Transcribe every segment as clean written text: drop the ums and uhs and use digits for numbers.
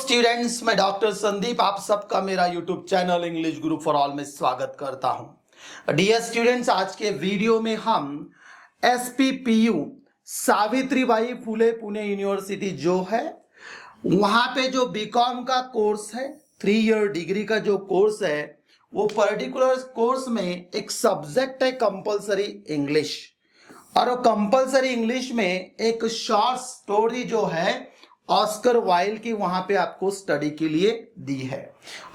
Students, मैं doctor Sandeep आप सबका मेरा YouTube channel English group for all में स्वागत करता हूं। डियर स्टूडेंट्स, आज के वीडियो में हम SPPU सावित्रीबाई फुले पुणे यूनिवर्सिटी जो है वहां पे जो बीकॉम का कोर्स है, 3 ईयर डिग्री का जो कोर्स है, वो पर्टिकुलर कोर्स में एक सब्जेक्ट है कंपलसरी इंग्लिश, और वो कंपलसरी इंग्लिश में एक शॉर्ट स्टोरी जो है ऑस्कर वाइल्ड की वहां पे आपको स्टडी के लिए दी है।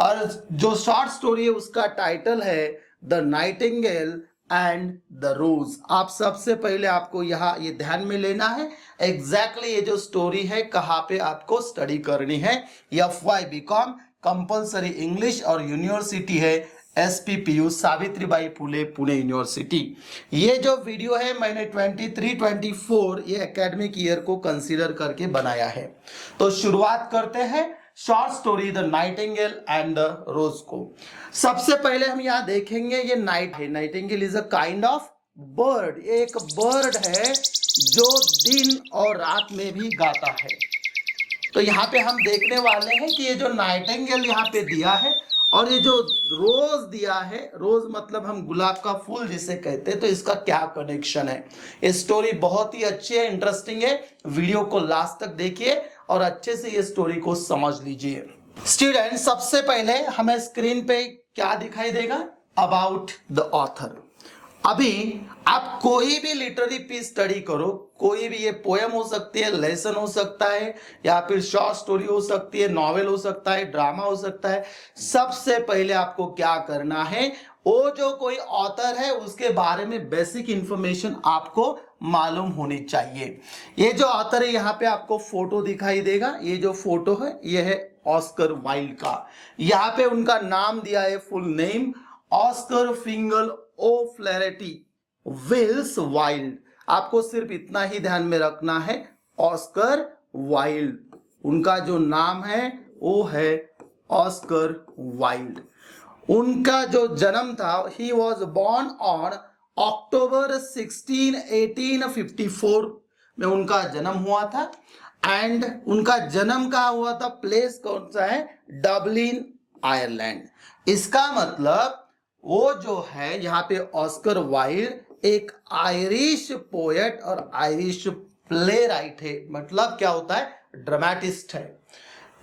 और जो शॉर्ट स्टोरी है उसका टाइटल है द नाइटिंगेल एंड द रोज। आप सबसे पहले आपको यहाँ ये ध्यान में लेना है एग्जैक्टली ये जो स्टोरी है कहाँ पे आपको स्टडी करनी है। FY BCom कंपलसरी इंग्लिश और यूनिवर्सिटी है SPPU सावित्रीबाई फुले पुणे यूनिवर्सिटी। ये जो वीडियो है मैंने 23-24 ये एकेडमिक ईयर को कंसीडर करके बनाया है। तो शुरुआत करते हैं short story the nightingale and the rose को। सबसे पहले हम यहाँ देखेंगे ये नाइट है। Nightingale is a kind of bird, एक बर्ड है जो दिन और रात में भी गाता है। तो यहाँ पे हम देखने वाले हैं कि ये जो नाइटिंगेल यहाँ पे दिया है और ये जो रोज दिया है, रोज मतलब हम गुलाब का फूल जिसे कहते हैं, तो इसका क्या कनेक्शन है। ये स्टोरी बहुत ही अच्छी है, इंटरेस्टिंग है। वीडियो को लास्ट तक देखिए और अच्छे से ये स्टोरी को समझ लीजिए। स्टूडेंट, सबसे पहले हमें स्क्रीन पे क्या दिखाई देगा, अबाउट द ऑथर। अभी आप कोई भी लिटरेरी पीस स्टडी करो, कोई भी, ये पोएम हो सकती है, लेसन हो सकता है, या फिर शॉर्ट स्टोरी हो सकती है, नॉवेल हो सकता है, ड्रामा हो सकता है। सबसे पहले आपको क्या करना है, वो जो कोई ऑथर है उसके बारे में बेसिक इंफॉर्मेशन आपको मालूम होनी चाहिए। ये जो ऑथर है यहाँ पे आपको फोटो दिखाई देगा, ये जो फोटो है ये है ऑस्कर वाइल्ड का। यहाँ पे उनका नाम दिया है full name Oscar फिंगल ओफ्लैरिटी Wills wild. आपको सिर्फ इतना ही ध्यान में रखना है, ऑस्कर वाइल्ड, उनका जो नाम है वो है ऑस्कर वाइल्ड। उनका जो जन्म था, he was born on October 16, 1854 में उनका जन्म हुआ था। एंड उनका जन्म कहाँ हुआ था, प्लेस कौन सा है, डबलिन आयरलैंड। इसका मतलब वो जो है यहाँ पे ऑस्कर वाइल्ड एक आयरिश पोएट और आयरिश प्ले राइट है, मतलब क्या होता है, ड्रामेटिस्ट है।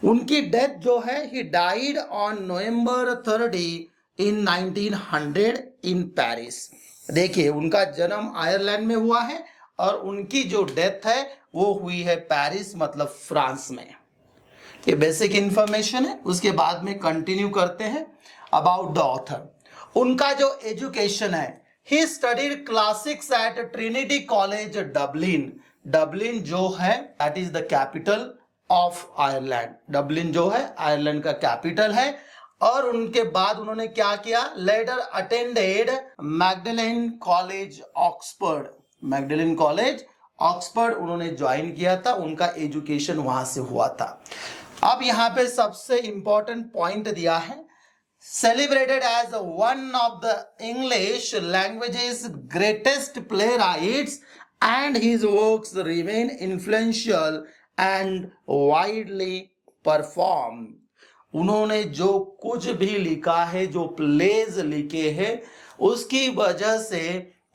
उनकी डेथ जो है, he died on November 30 in 1900 in Paris. देखिए, उनका जन्म आयरलैंड में हुआ है और उनकी जो डेथ है वो हुई है पेरिस, मतलब फ्रांस में। ये बेसिक इंफॉर्मेशन है। उसके बाद में कंटिन्यू करते हैं अबाउट द ऑथर। उनका जो एजुकेशन है, he studied classics at Trinity College Dublin. Dublin जो है that is the capital of Ireland. Dublin जो है आयरलैंड का कैपिटल है। और उनके बाद उन्होंने क्या किया, later attended Magdalen College Oxford. Magdalen College Oxford उन्होंने ज्वाइन किया था, उनका एजुकेशन वहां से हुआ था। अब यहाँ पे सबसे इंपॉर्टेंट पॉइंट दिया है, celebrated as one of the English language's greatest playwrights, and his works remain influential and widely performed. उन्होंने जो कुछ भी लिखा है, जो प्लेज लिखे हैं, उसकी वजह से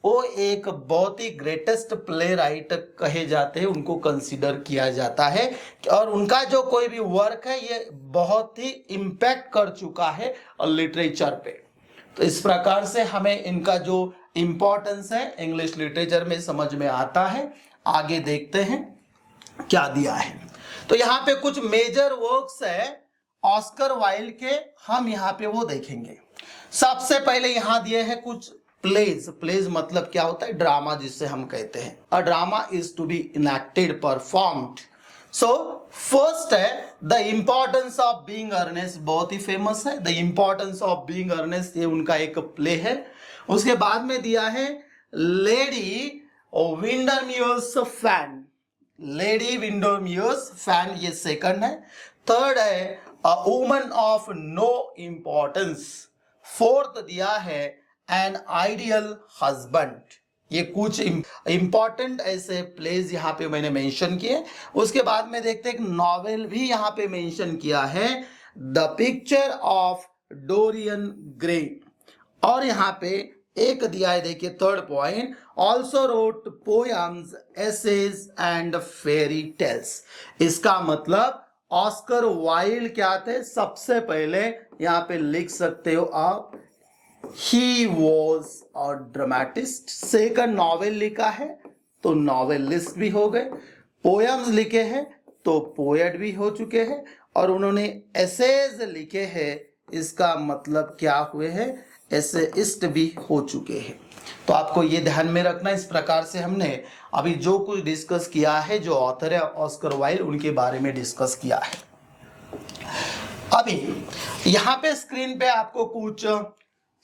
वो एक बहुत ही ग्रेटेस्ट प्ले राइट कहे जाते हैं, उनको कंसीडर किया जाता है। और उनका जो कोई भी वर्क है ये बहुत ही इम्पैक्ट कर चुका है लिटरेचर पे। तो इस प्रकार से हमें इनका जो इम्पोर्टेंस है इंग्लिश लिटरेचर में समझ में आता है। आगे देखते हैं क्या दिया है। तो यहाँ पे कुछ मेजर वर्क्स है ऑस्कर वाइल्ड के, हम यहाँ पे वो देखेंगे। सबसे पहले यहाँ दिए हैं कुछ प्लेज। प्लेज मतलब क्या होता है, ड्रामा जिसे हम कहते हैं। A drama is to be enacted, performed. So first है The Importance of Being Earnest, बहुत ही फेमस है। The Importance of Being Earnest, ये उनका एक प्ले है। उसके बाद में दिया है Lady Windermere's Fan. Lady Windermere's Fan, ये सेकंड है। थर्ड है a woman of no importance. Fourth दिया है एन आइडियल हस्बैंड। ये कुछ इंपॉर्टेंट ऐसे प्लेस यहाँ पे मैंने मेंशन किए। उसके बाद में देखते हैं एक नॉवेल भी यहाँ पे मेंशन किया है, the picture of Dorian Gray. और यहाँ पे एक दिया है, देखिए third point, also wrote poems, essays and fairy tales. इसका मतलब ऑस्कर वाइल्ड क्या थे, सबसे पहले यहाँ पे लिख सकते हो आप, he was a dramatist. Second novel लिखा है तो नॉवेलिस्ट भी हो गए, पोयम्स लिखे हैं तो पोएट भी हो चुके हैं, और उन्होंने एसेज लिखे हैं, इसका मतलब क्या हुए हैं, एसेइस्ट भी हो चुके हैं। तो आपको ये ध्यान में रखना, इस प्रकार से हमने अभी जो कुछ डिस्कस किया है, जो ऑथर है ऑस्कर वाइल्ड, उनके बारे में डिस्कस किया है। अभी यहाँ पे स्क्रीन पे आपको कुछ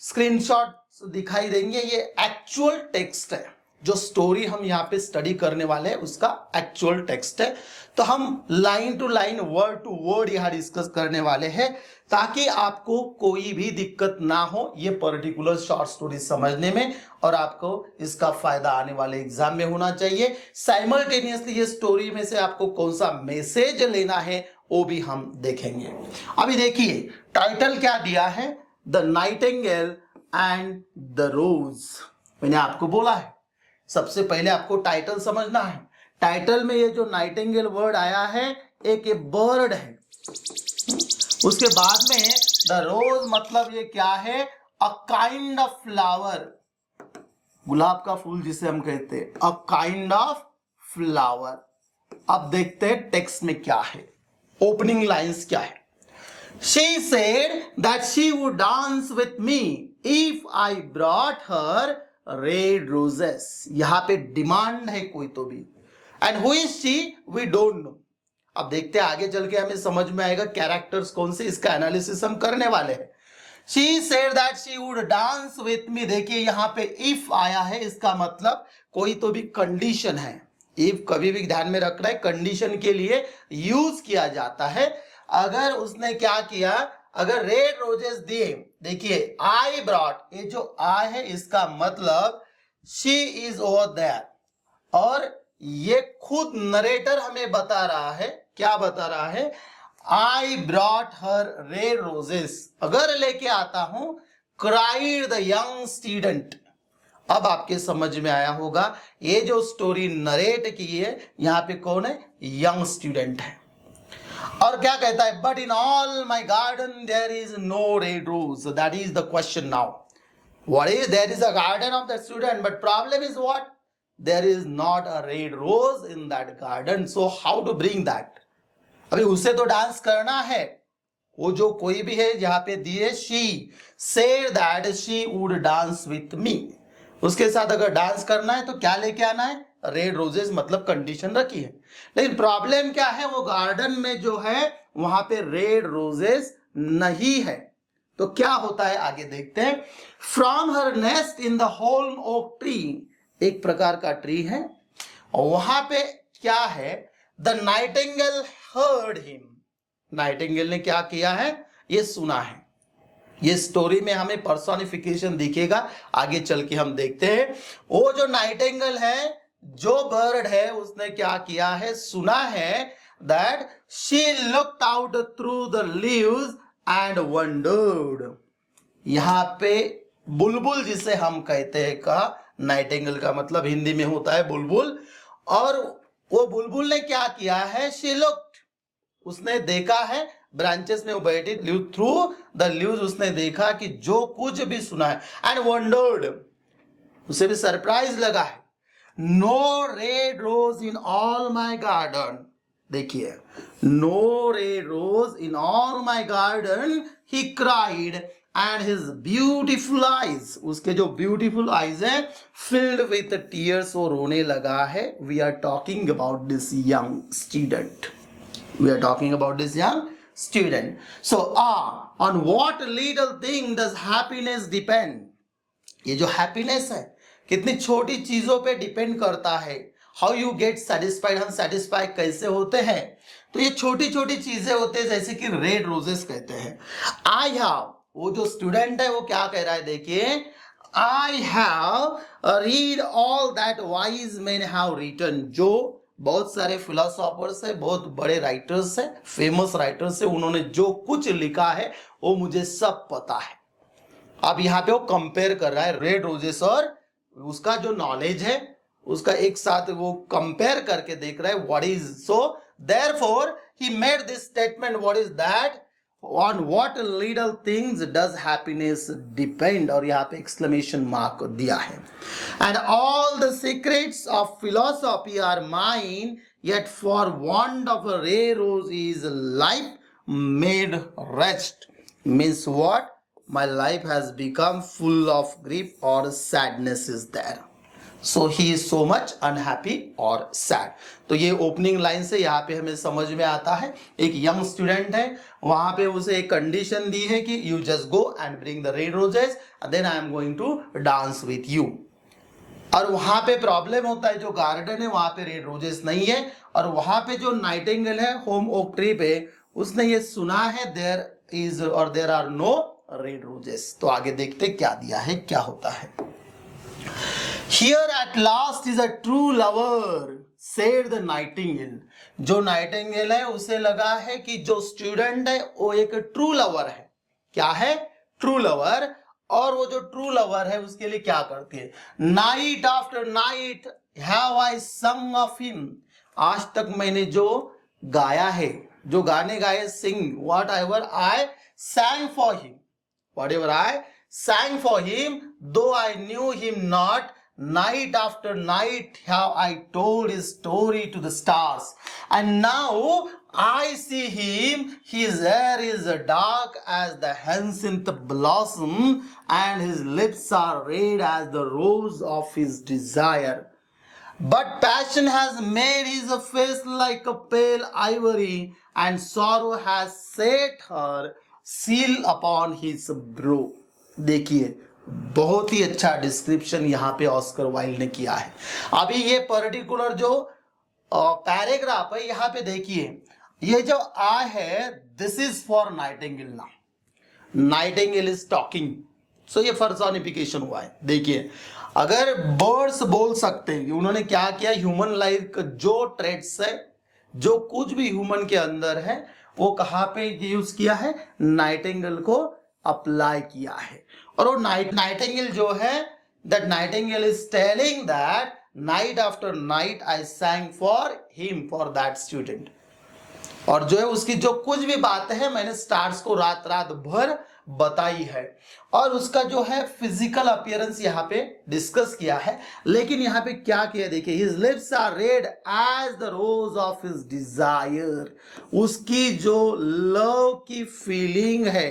स्क्रीनशॉट्स दिखाई देंगे, ये एक्चुअल टेक्स्ट है, जो स्टोरी हम यहाँ पे स्टडी करने वाले हैं उसका एक्चुअल टेक्स्ट है। तो हम line to line, word to word यहाँ डिस्कस करने वाले हैं, ताकि आपको कोई भी दिक्कत ना हो ये पर्टिकुलर शॉर्ट स्टोरी समझने में, और आपको इसका फायदा आने वाले एग्जाम में होना चाहिए। साइमल्टेनियसली ये स्टोरी में से आपको कौन सा मैसेज लेना है वो भी हम देखेंगे। अभी देखिए टाइटल क्या दिया है, द नाइटिंगेल एंड द रोज। मैंने आपको बोला है सबसे पहले आपको टाइटल समझना है। टाइटल में ये जो नाइटिंगेल वर्ड आया है, एक ये बर्ड है। उसके बाद में द रोज मतलब ये क्या है, अ काइंड ऑफ फ्लावर, गुलाब का फूल जिसे हम कहते हैं, अ काइंड ऑफ फ्लावर। अब देखते हैं टेक्स्ट में क्या है, ओपनिंग लाइंस क्या है। She said that she would dance with me if I brought her red roses. यहां पे डिमांड है कोई तो भी, and who is she we don't know। अब देखते हैं आगे चल के हमें समझ में आएगा कैरेक्टर्स कौन से, इसका एनालिसिस हम करने वाले हैं। She said that she would dance with me। देखिए यहाँ पे if आया है, इसका मतलब कोई तो भी कंडीशन है। if कभी भी ध्यान में रखना है, कंडीशन के लिए यूज किया जाता है। अगर उसने क्या किया, अगर रेड रोजेस दिए, देखिए आई ब्रॉट, ये जो आई है इसका मतलब शी इज ओवर देयर, और ये खुद नरेटर हमें बता रहा है, क्या बता रहा है, I brought her red roses, अगर लेके आता हूं, क्राइड द यंग स्टूडेंट। अब आपके समझ में आया होगा, ये जो स्टोरी नरेट की है यहां पे कौन है, यंग स्टूडेंट है। और क्या कहता है, but in all my garden there is no red rose. That is the question now, what is, there is a garden of the student, but problem is what, there is not a red rose in that garden, so how to bring that. अभी उसे तो dance करना है, वो जो कोई भी है जहां पे दिए, she said that she would dance with me, उसके साथ अगर डांस करना है तो क्या लेके आना है, रेड रोजेस, मतलब कंडीशन रखी है। लेकिन प्रॉब्लम क्या है, वो गार्डन में जो है वहां पे रेड रोजेस नहीं है। तो क्या होता है आगे देखते हैं। From her nest in the haulm oak tree, एक प्रकार का ट्री है, और वहां पे क्या है, the Nightingale heard him, Nightingale ने क्या किया है, ये सुना है। ये स्टोरी में हमें पर्सोनिफिकेशन दिखेगा, आगे चल के हम देखते हैं। वो जो नाइटिंगेल है, जो बर्ड है, उसने क्या किया है, सुना है, that she looked out through the leaves and wondered. यहां पे बुलबुल जिसे हम कहते हैं का, नाइटिंगेल का मतलब हिंदी में होता है बुलबुल, और वो बुलबुल ने क्या किया है, शी लुक्ड, उसने देखा है, ब्रांचेस में वो बैठी, थ्रू द लीव्स, उसने देखा कि जो कुछ भी सुना है, एंड वंडर्ड, उसे भी सरप्राइज लगा है। No red rose in all my garden, देखिए, no red rose in all my garden, he cried, and his beautiful eyes, उसके जो ब्यूटीफुल आईज है, फिल्ड विथ टीयर्स, वो रोने लगा है। We are talking about this young student, we are talking about this young student. So on what little thing does happiness depend? ये जो happiness है कितनी छोटी चीजों पे डिपेंड करता है। How you get satisfied, हम satisfied कैसे होते हैं, तो ये छोटी छोटी चीजें होते हैं, जैसे कि रेड रोजेस कहते हैं। I have, वो जो स्टूडेंट है वो क्या कह रहा है, देखिए, I have read all that wise men have written. जो बहुत सारे फिलोसोफर्स है, बहुत बड़े राइटर्स है, फेमस राइटर्स है, उन्होंने जो कुछ लिखा है वो मुझे सब पता है. अब यहाँ पे वो कंपेयर कर रहा है रेड रोजेस और उसका जो नॉलेज है उसका एक साथ वो कंपेयर करके देख रहा है what is. So therefore he made this statement. What is that? On what little things does happiness depend? और यहाँ पे exclamation mark दिया है. And all the secrets of philosophy are mine, yet for want of a rare rose is life made wretched. Means what? My life has become full of grief or sadness is there. So he is so much unhappy or sad. तो ये opening line से यहाँ पे हमें समझ में आता है एक यंग स्टूडेंट है, वहां पे उसे एक कंडीशन दी है कि you just go and bring the red roses then I am going to dance with you. और वहां पे प्रॉब्लम होता है, जो गार्डन है वहां पे रेड रोजेस नहीं है, और वहां पे जो नाइटिंगेल है होम ओक ट्री पे, उसने ये सुना है देयर इज और there are no red roses. तो आगे देखते क्या दिया है, क्या होता है. Here at last is a true lover, said the nightingale. जो नाइटिंगेल है उसे लगा है कि जो स्टूडेंट है वो एक ट्रू लवर है. क्या है? True lover. और वो जो ट्रू लवर है उसके लिए क्या करती है? Night after night have I संग ऑफ हिम. आज तक मैंने जो गाया है, जो गाने गाए, sing whatever I sang for him. Whatever I sang for him, though I knew him not, night after night have I told his story to the stars. And now I see him, his hair is dark as the hyacinth blossom, and his lips are red as the rose of his desire. But passion has made his face like a pale ivory, and sorrow has set her seal upon his brow. देखिए बहुत ही अच्छा description यहाँ पे Oscar Wilde ने किया है. अभी ये पर्टिकुलर जो पैराग्राफ है यहाँ पे देखिए, ये जो आ है this is for nightingale. Now nightingale is talking, so ये पर्सोनिफिकेशन हुआ है. देखिए अगर बर्ड्स बोल सकते हैं, उन्होंने क्या किया, ह्यूमन लाइफ जो ट्रेड्स है, जो कुछ भी ह्यूमन के अंदर है, वो कहाँ पे यूज किया है? नाइटिंगेल को अप्लाई किया है. और वो नाइटिंगेल जो है, that Nightingale is telling that night after night I सैंग for him, for that student. और जो है उसकी जो कुछ भी बातें हैं मैंने स्टार्स को रात रात भर बताई है. और उसका जो है फिजिकल अपीयरेंस यहाँ पे डिस्कस किया है. लेकिन यहाँ पे क्या किया देखिए, his lips are red as the rose of his desire. उसकी जो लव की फीलिंग है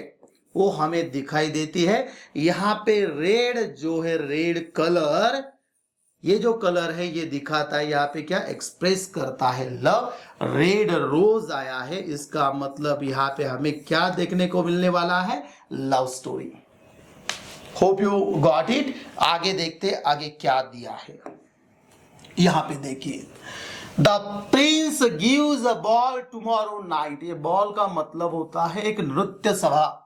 वो हमें दिखाई देती है. यहाँ पे रेड जो है, रेड कलर, ये जो कलर है ये दिखाता है यहाँ पे क्या एक्सप्रेस करता है? लव. रेड रोज आया है, इसका मतलब यहाँ पे हमें क्या देखने को मिलने वाला है? Love story. Hope you got it. आगे देखते आगे क्या दिया है. यहाँ पे देखिए, the Prince gives a ball tomorrow night. ये बॉल का मतलब होता है एक नृत्य सभा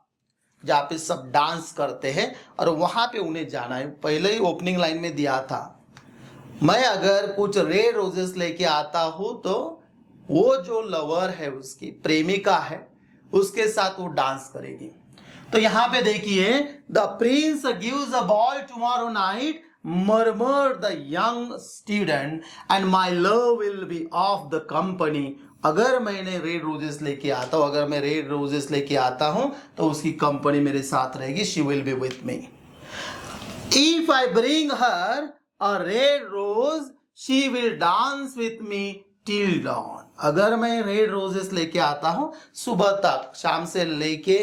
जहाँ पे सब डांस करते हैं और वहां पे उन्हें जाना है. पहले ही ओपनिंग लाइन में दिया था, मैं अगर कुछ रेड रोजेस लेके आता हूं तो वो जो लवर है, उसकी प्रेमिका है, उसके साथ वो डांस करेगी. तो यहाँ पे देखिए, the Prince gives a ball tomorrow night, murmured the young student, and my love will be of the company. अगर मैंने रेड रोजेस लेके आता हूं, अगर मैं रेड रोजेस लेके आता हूं तो उसकी कंपनी मेरे साथ रहेगी. She will be with me. If I bring her a red rose, she will dance with me till dawn. अगर मैं रेड रोजेस लेके आता हूं सुबह तक, शाम से लेके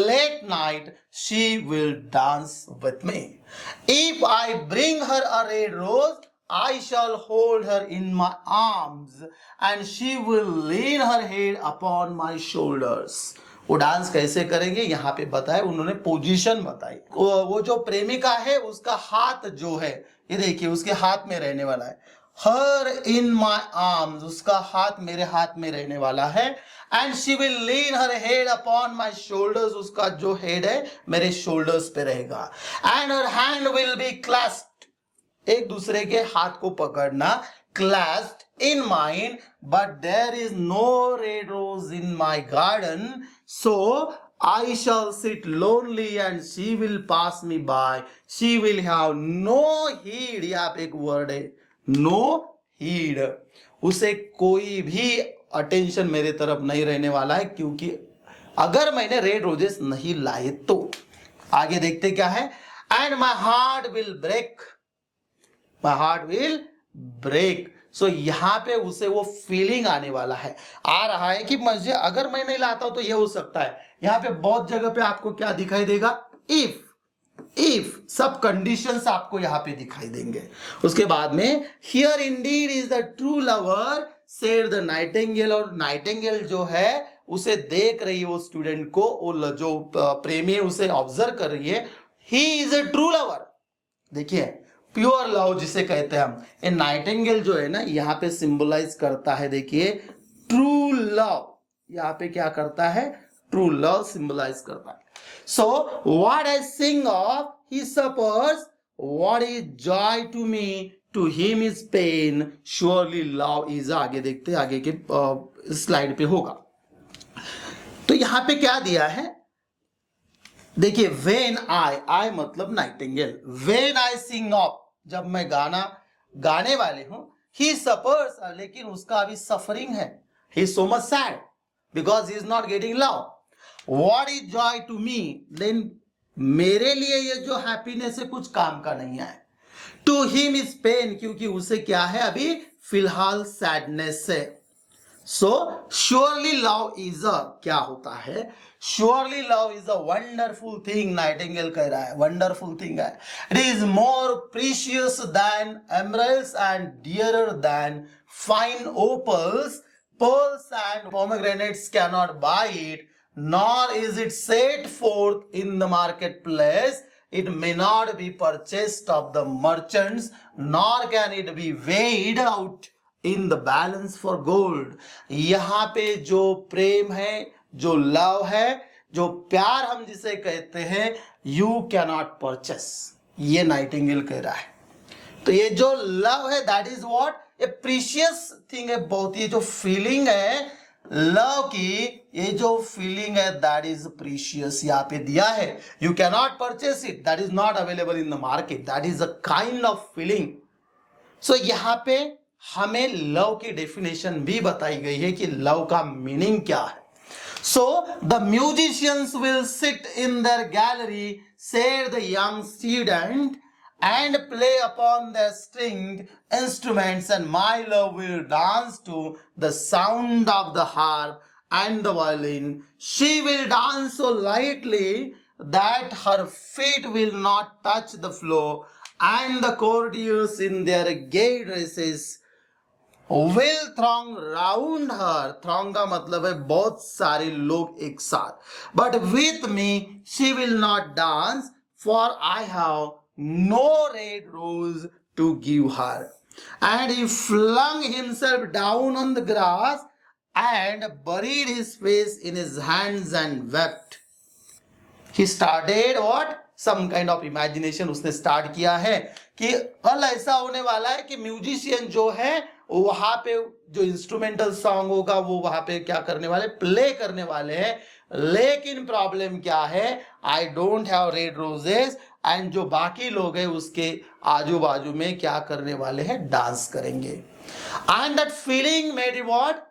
late night, she will dance with me. If I bring her a red rose, I shall hold her in my arms and she will lean her head upon my shoulders. वो dance कैसे करेंगे यहाँ पे बताया उन्होंने, position बताई. वो जो प्रेमिका है उसका हाथ जो है, ये देखिए उसके हाथ में रहने वाला है, हर इन माई आर्म्स, उसका हाथ मेरे हाथ में रहने वाला है, and she will lean her head upon my shoulders, उसका जो हेड है मेरे शोल्डर्स पे रहेगा, and her hand will be clasped, एक दूसरे के हाथ को पकड़ना, clasped in mine, but there is no red rose in my garden, so I shall sit lonely and she will pass me by. She will have no heed. यहाँ पे एक word है no heed. उसे कोई भी attention मेरे तरफ नहीं रहने वाला है, क्योंकि अगर मैंने रेड रोजेस नहीं लाए तो। आगे देखते क्या है, and my heart will break. My heart will break. सो यहाँ पे उसे वो फीलिंग आने वाला है, आ रहा है कि मुझे अगर मैं नहीं लाता हूं तो ये हो सकता है। यहाँ पे बहुत जगह पे आपको क्या दिखाई देगा, इफ सब कंडीशंस आपको यहाँ पे दिखाई देंगे। उसके बाद में here Indeed is the true lover said the Nightingale, और नाइटिंगेल जो है उसे देख रही है, वो स्टूडेंट को, वो जो प्रेमी है उसे ऑब्जर्व कर रही है, he is a true lover. देखिए प्योर लव जिसे कहते हैं हम, ये नाइटिंगेल जो है ना यहाँ पे सिंबलाइज करता है, देखिए ट्रू लव, यहाँ पे क्या करता है, ट्रू लव सिंबलाइज करता है। So what I sing of he suffers, what is joy to me, to him is pain, surely love is, आगे देखते आगे के स्लाइड पे होगा। तो यहाँ पे क्या दिया है, देखिए वेन आई मतलब nightingale, when I sing of, जब मैं गाने वाले हूं, ही सफर्स, लेकिन उसका अभी सफरिंग है, he is so much sad because he is not getting love. What is joy to me, then मेरे लिए ये जो हैप्पीनेस है कुछ काम का नहीं है। टू हिम इज पेन, क्योंकि उसे क्या है अभी फिलहाल सैडनेस है। So surely love is a, क्या होता है, surely love is a wonderful thing, nightingale कह रहा है वंडरफुल थिंग है। It is more precious than emeralds and dearer than fine opals, pearls and pomegranates cannot buy it, nor is it set forth in the marketplace. It may not be purchased of the merchants, nor can it be weighed out in the balance for gold. यहाँ पे जो प्रेम है, जो love है, जो प्यार हम जिसे कहते हैं, you cannot purchase, ये नाइटिंगेल कह रहा है। तो ये जो लव है that is what, A precious thing है बहुत, ये जो फीलिंग है लव की, ये जो फीलिंग है दैट इज प्रीशियस, यहाँ पे दिया है, you can not purchase it, that is not available in the market, that is a kind of feeling. So यहाँ पे हमें लव की डेफिनेशन भी बताई गई है कि लव का मीनिंग क्या है। So the musicians will sit in their gallery, said the young student, and play upon their stringed instruments, and my love will dance to the sound of the harp and the violin. She will dance so lightly that her feet will not touch the floor, and the courtiers in their gay dresses will throng round her. Throng का मतलब है बहुत सारे लोग एक साथ, but with me she will not dance, for I have no red rose to give her. And he flung himself down on the grass and buried his face in his hands and wept. He started what? Some kind of imagination उसने start किया है कि कल ऐसा होने वाला है कि म्यूजिशियन जो है वहां पे जो इंस्ट्रूमेंटल सॉन्ग होगा वो वहां पे क्या करने वाले, प्ले करने वाले हैं, लेकिन प्रॉब्लम क्या है, आई don't have read roses, and जो बाकी लोग हैं उसके आजू बाजू में क्या करने वाले हैं, डांस करेंगे। And that feeling made what,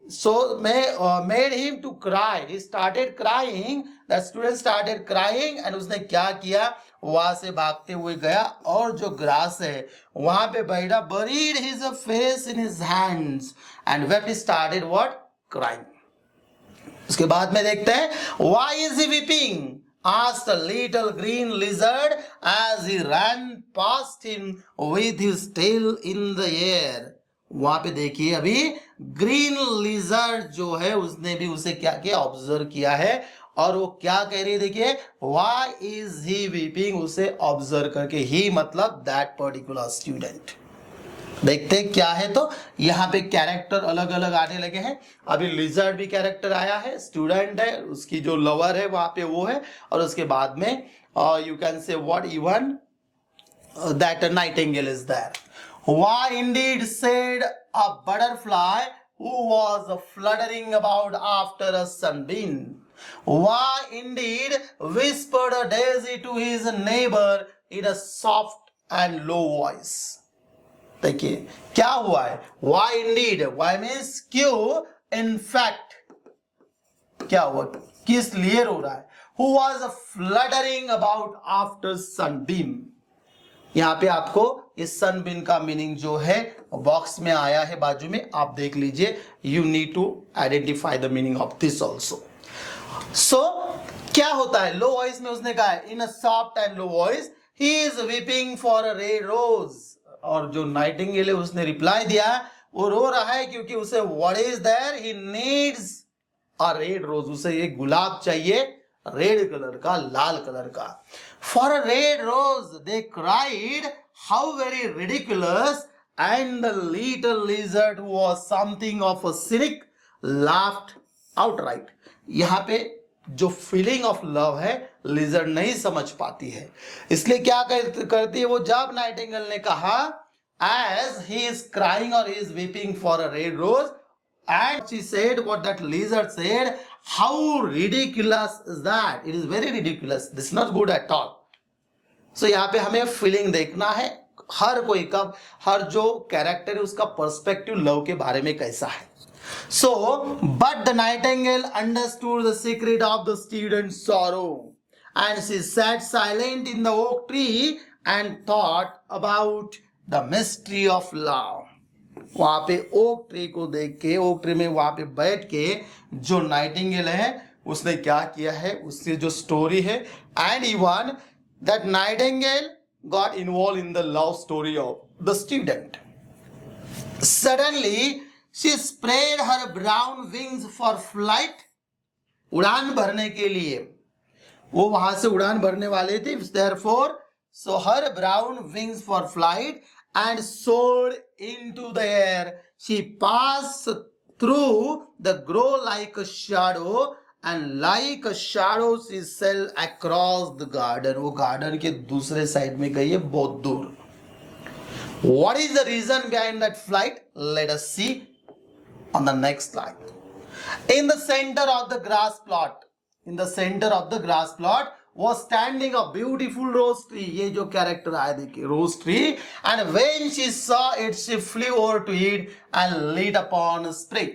so made him to cry. He started crying, the student started crying, and उसने क्या किया, वहां से भागते हुए गया और जो ग्रास है वहां पे बैठा, buried his face in his hands and wept. He started what, crying. उसके बाद में देखते हैं, why is he weeping, asked a little green lizard as he ran past him with his tail in the air. वहां पे देखिए अभी green lizard जो है उसने भी उसे क्या किया, ऑब्जर्व किया है, और वो क्या कह रही है, देखिए व्हाई इज ही वीपिंग, उसे ऑब्जर्व करके, ही मतलब दैट पर्टिकुलर स्टूडेंट। देखते हैं क्या है। तो यहाँ पे कैरेक्टर अलग अलग आने लगे हैं। अभी लिजर्ड भी कैरेक्टर आया है, स्टूडेंट है, उसकी जो लवर है वहां पे वो है, और उसके बाद में you can say what even that a nightingale is there. Why indeed, said a butterfly who was fluttering about after a sunbeam. Why indeed, whispered a daisy to his neighbor in a soft and low voice. देखिए क्या हुआ है, why indeed, why means क्यों, in fact क्या हुआ, किस लिए रो रहा है, who was fluttering about after sunbeam. यहाँ पे आपको इस सनबिन का मीनिंग जो है बॉक्स में आया है बाजू में, आप देख लीजिए। You need to identify the meaning of this also. So क्या होता है, लो वॉइस में उसने कहा है, in a soft and low voice he is weeping for a red rose. और जो नाइटिंगेल है उसने रिप्लाई दिया, वो रो रहा है क्योंकि उसे what is there, he needs a red rose, उसे एक गुलाब चाहिए रेड कलर का, लाल कलर का। For a red rose they cried, how very ridiculous, and the little lizard who was something of a cynic laughed outright. यहाँ पे जो फीलिंग ऑफ लव है लिजर्ड नहीं समझ पाती है, इसलिए क्या करती है वो, जब नाइटिंगेल ने कहा एज ही इज क्राइंग और he is weeping for a red rose, and she said what that lizard said, how ridiculous is that, it is very ridiculous, this is not good at all. So यहाँ पे हमें feeling देखना है, हर कोई का, हर जो character है उसका पर्सपेक्टिव लव के बारे में कैसा है। So but the nightingale understood the secret of the student's sorrow, and she sat silent in the oak tree and thought about the mystery of love. वहां पे ओक ट्री को देख के, ओक ट्री में वहां पे बैठ के जो नाइटिंगेल है उसने क्या किया है, उसकी जो स्टोरी है, and even that Nightingale got involve in the love story of the student. Suddenly she spread her brown wings for flight, उड़ान भरने के लिए वो वहां से उड़ान भरने वाले थे, therefore so her brown wings for flight and soared into the air. She passed through the grove like a shadow, and like a shadow she sailed across the garden. वो garden के दूसरे साइड में गई है बहुत दूर। What is the reason behind that flight? Let us see on the next slide. In the center of the grass plot, in the center of the grass plot was standing a beautiful rose tree. ये जो character आया देखिए, rose tree, and when she saw it she flew over to it and lit upon a spring.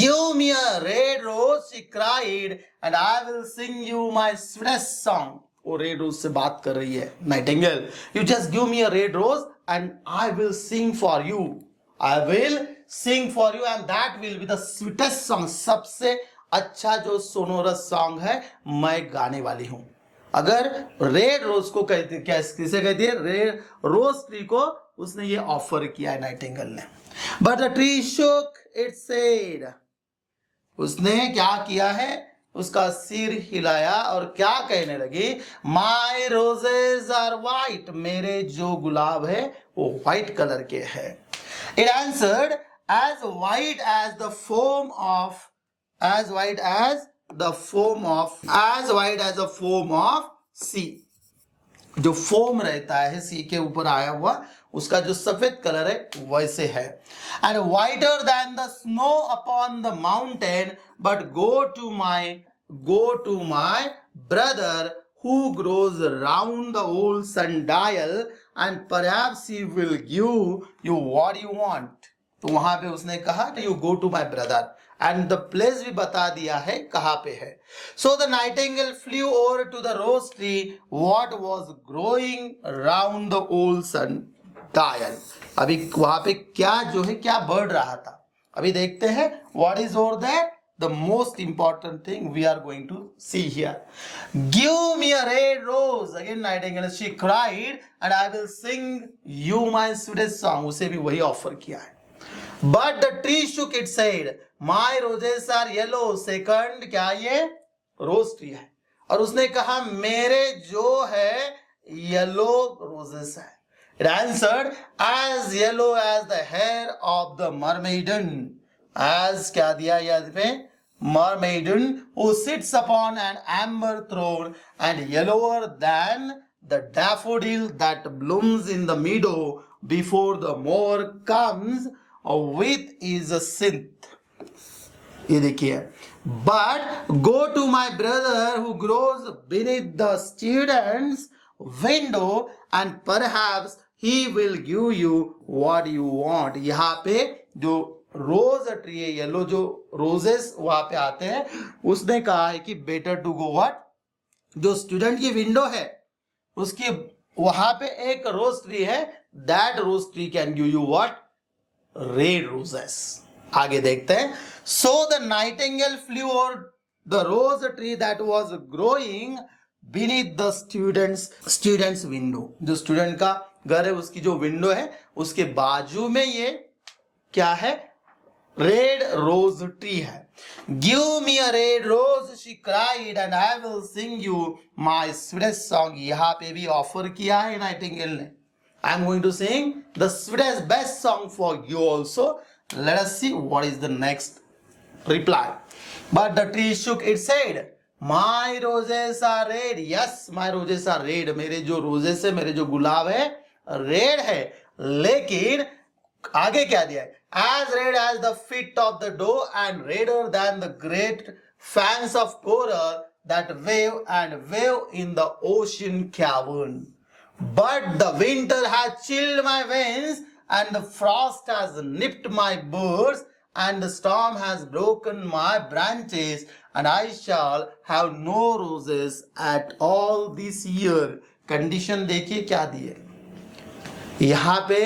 Give me a red rose, she cried, and I will sing you my sweetest song. वो red रोज से बात कर रही है Nightingale, you just give me a red rose and I will sing for you, I will sing for you, and that will be the sweetest song, सबसे अच्छा जो sonorous song है मैं गाने वाली हूं। अगर रेड रोज को कहते, किसे कहती है, रेड रोज ट्री को उसने ये ऑफर किया है नाइटिंगेल ने। बट द ट्री शोक इट सेड, उसने क्या किया है, उसका सिर हिलाया और क्या कहने लगी, माई रोजेज आर वाइट, मेरे जो गुलाब है वो व्हाइट कलर के है। It answered as white as the foam of, as white as the foam of, as white as the foam of sea. जो फोम रहता है सी के ऊपर आया हुआ, उसका जो सफेद कलर है वैसे है। and whiter than the snow upon the mountain, but go to my brother who grows round the old sundial, and perhaps he will give you what you want. तो वहां पे उसने कहा you go to my brother, and the place भी बता दिया है कहाँ पे है। So the nightingale flew over to the rose tree what was growing round the old sundial. अभी वहां पे क्या जो है, क्या बढ़ रहा था, अभी देखते हैं what is over there, the most important thing we are going to see here. Give me a red rose, again nightingale she cried, and I will sing you my sweetest song. उसे भी वही offer किया है। But the tree shook its head. My roses are yellow. Second, क्या ये रोज tree है, और उसने कहा मेरे जो है येलो रोजेस है, It answered, as yellow as the hair of the mermaiden. As क्या दिया यहाँ पे? Mermaiden who sits upon an amber throne and yellower than the daffodil that blooms in the meadow before the mower comes with his synth. ये देखिए, but go to my brother who grows beneath the student's window and perhaps he will give you what you want. यहाँ पे जो rose tree है, yellow जो roses वहां पे आते हैं, उसने कहा है कि बेटर टू गो व्हाट, जो स्टूडेंट की विंडो है उसकी वहां पे एक रोज ट्री है, that rose tree can give you what, red roses. आगे देखते हैं. So the nightingale flew over the rose tree that was growing beneath the student's window. जो स्टूडेंट का घर है उसकी जो विंडो है उसके बाजू में ये क्या है, रेड रोज ट्री है. Give me a red rose she cried and I will sing you my sweetest song. यहाँ पे भी ऑफर किया है नाइटिंगेल ने, I am going to sing the sweetest best song for you also. Let us see what is the next reply. But the tree shook its head. My roses are red. Yes, my roses are red. मेरे जो roses है, मेरे जो गुलाब है, red है. लेकिन आगे क्या दिया है? As red as the feet of the doe and redder than the great fangs of coral that wave and wave in the ocean cavern. But the winter has chilled my veins and the frost has nipped my birds and the storm has broken my branches and I shall have no roses at all this year. Condition देखिए क्या दी है यहाँ पे.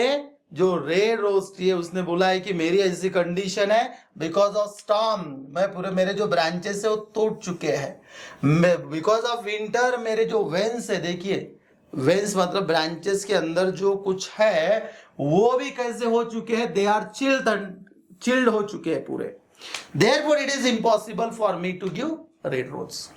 जो red rose tree है उसने बोला है कि मेरी ऐसी कंडीशन है, बिकॉज ऑफ स्टॉर्म मैं पूरे मेरे जो ब्रांचेस है वो टूट चुके हैं, बिकॉज ऑफ विंटर मेरे जो वेन्स है, देखिए वेन्स मतलब ब्रांचेस के अंदर जो कुछ है वो भी कैसे हो चुके हैं, दे आर चिल्ड हो चुके हैं पूरे. Therefore it is impossible for me to give red rose.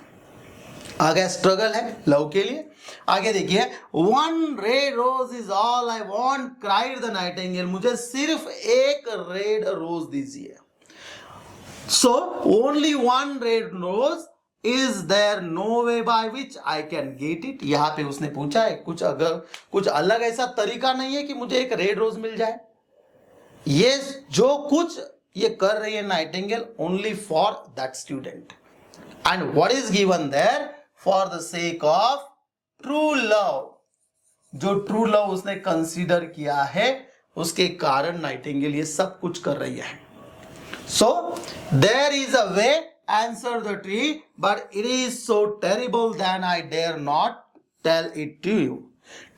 आगे स्ट्रगल है लव के लिए. आगे देखिए, one red rose is all I want, cried the nightingale. मुझे सिर्फ एक रेड रोज दीजिए. So only one red rose, is there no way by which I can get it? यहाँ पे उसने पूछा है कुछ अलग ऐसा तरीका नहीं है कि मुझे एक रेड रोज मिल जाए. ये जो कुछ ये कर रही है nightingale only for that student. And what is given there, for the sake of true love. जो ट्रू लव उसने कंसीडर किया है उसके कारण नाइटिंगेल ये सब कुछ कर रही है. So there is a way, answer the tree, but it is so terrible than I dare not tell it to you.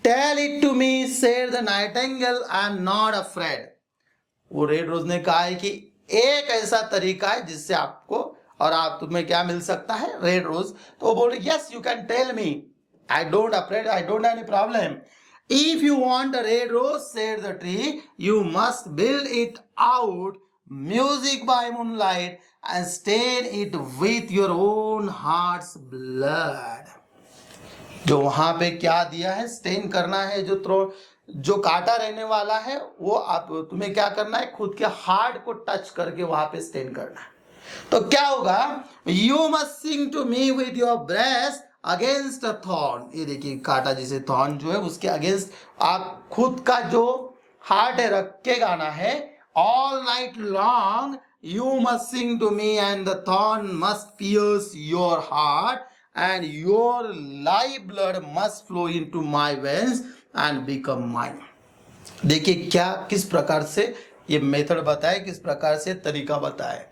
Tell it to me, said the nightingale, I am not afraid. वो red rose ने कहा है कि एक ऐसा तरीका है जिससे आपको और आप तुम्हें क्या मिल सकता है, रेड रोज. तो वो बोले yes you can tell me, I don't afraid, I don't have any problem. If you want a red rose, said the tree, you must build it out music by moonlight and stain it with your own heart's blood. जो वहां पे क्या दिया है, stand करना है, जो कांटा रहने वाला है वो आप तुम्हें क्या करना है, खुद के हार्ट को टच करके वहां पे स्टेन करना है. तो क्या होगा, you must sing to me with your breast against a thorn. ये देखिए कांटा जैसे थॉर्न जो है उसके अगेंस्ट आप खुद का जो हार्ट है रख के गाना है. All night long you must sing to me and the thorn must pierce your heart and your live blood must flow into my veins and become mine. देखिए क्या किस प्रकार से ये मेथड बताए, किस प्रकार से तरीका बताए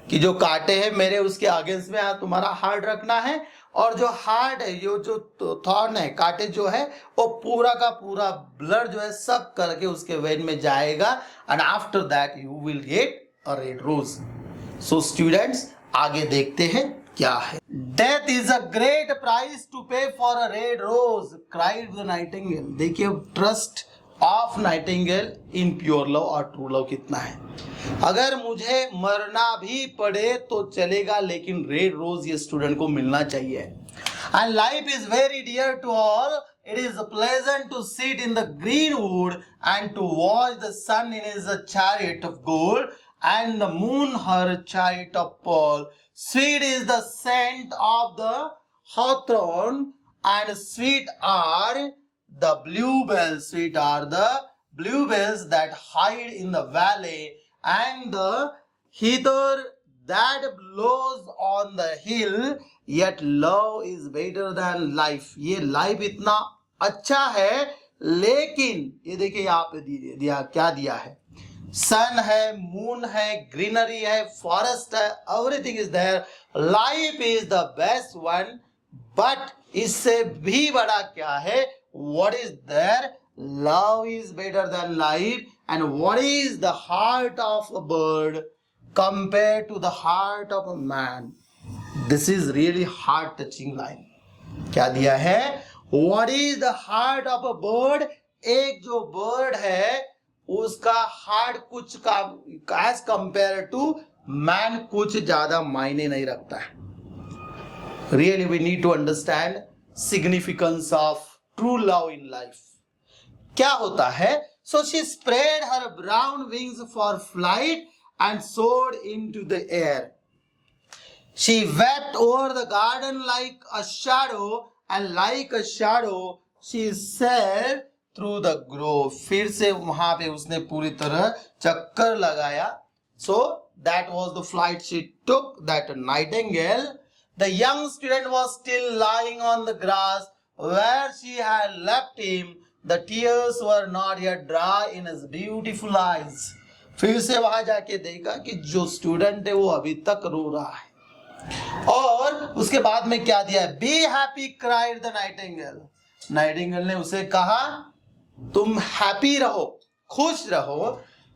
कि जो कांटे हैं मेरे उसके अगेंस्ट में तुम्हारा हार्ट रखना है और जो हार्ट है ये जो थॉर्न है कांटे जो है वो पूरा का पूरा ब्लड जो है सब करके उसके वेन में जाएगा and after that you will get a red rose. So students आगे देखते हैं क्या है. Death is a great price to pay for a red rose, cried the nightingale. देखिए trust of Nightingale in pure love और true love कितना है. अगर मुझे मरना भी पड़े तो चलेगा लेकिन रेड रोज ये स्टूडेंट को मिलना चाहिए. And life is very dear to all. it is pleasant to sit in the green wood and to watch the sun in his chariot of gold and the moon her chariot of pearl. Sweet is the scent of the hawthorn and sweet are the bluebells. Sweet are the bluebells that hide in the valley and the heather that blows on the hill. Yet love is better than life. ये life इतना अच्छा है, लेकिन ये देखिए यहाँ पे दिया क्या दिया है, सन है, मून है, ग्रीनरी है, फॉरेस्ट है, everything is there. Life is the best one, but इससे भी बड़ा क्या है, what is there, love is better than life. And what is the heart of a bird compared to the heart of a man. This is really heart touching line. क्या दिया है, what is the heart of a bird. एक जो bird है उसका heart कुछ का as compared to man कुछ ज्यादा मायने नहीं रखता है. Really we need to understand significance of true love in life. क्या होता है, so she spread her brown wings for flight and soared into the air. She wept over the garden like a shadow, and like a shadow she sailed through the grove. फिर से वहां पे उसने पूरी तरह चक्कर लगाया. So that was the flight she took, that nightingale. The young student was still lying on the grass where she had left him. The tears were not yet dry in his beautiful eyes. फिर से वहां जाके देखा कि जो student है वो अभी तक रो रहा है. और उसके बाद में क्या दिया है, be happy cried the nightingale. Nightingale ने उसे कहा तुम हैप्पी रहो, खुश रहो,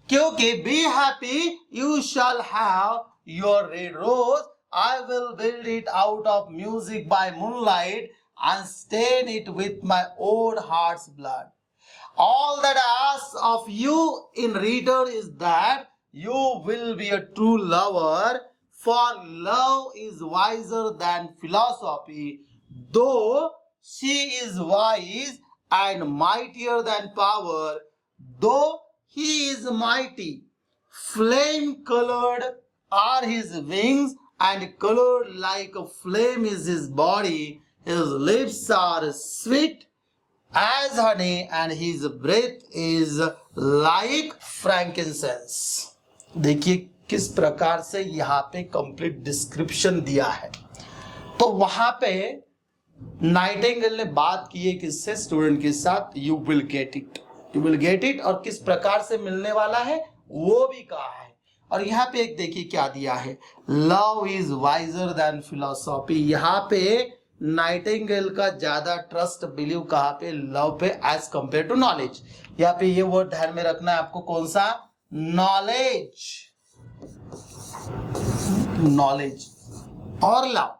क्योंकि be happy you shall have your red rose. I will build it out of music by moonlight and stain it with my own heart's blood. All that I ask of you in return is that you will be a true lover, for love is wiser than philosophy, though she is wise and mightier than power, though he is mighty. Flame colored are his wings, and colored like a flame is his body. His lips are sweet as honey, and his breath is like frankincense. देखिए किस प्रकार से यहाँ पे complete description दिया है. तो वहां पे नाइटिंगेल ने बात की है किससे, स्टूडेंट के साथ. You will get it, you will get it, और किस प्रकार से मिलने वाला है वो भी कहा है. और यहाँ पे एक देखिए क्या दिया है, love is visor then philosophy. यहाँ पे नाइटिंगेल का ज्यादा ट्रस्ट बिलीव कहाँ पे, लव पे एज कंपेयर टू नॉलेज. यहाँ पे ये वर्ड ध्यान में रखना है आपको, कौन सा, नॉलेज, नॉलेज और लव.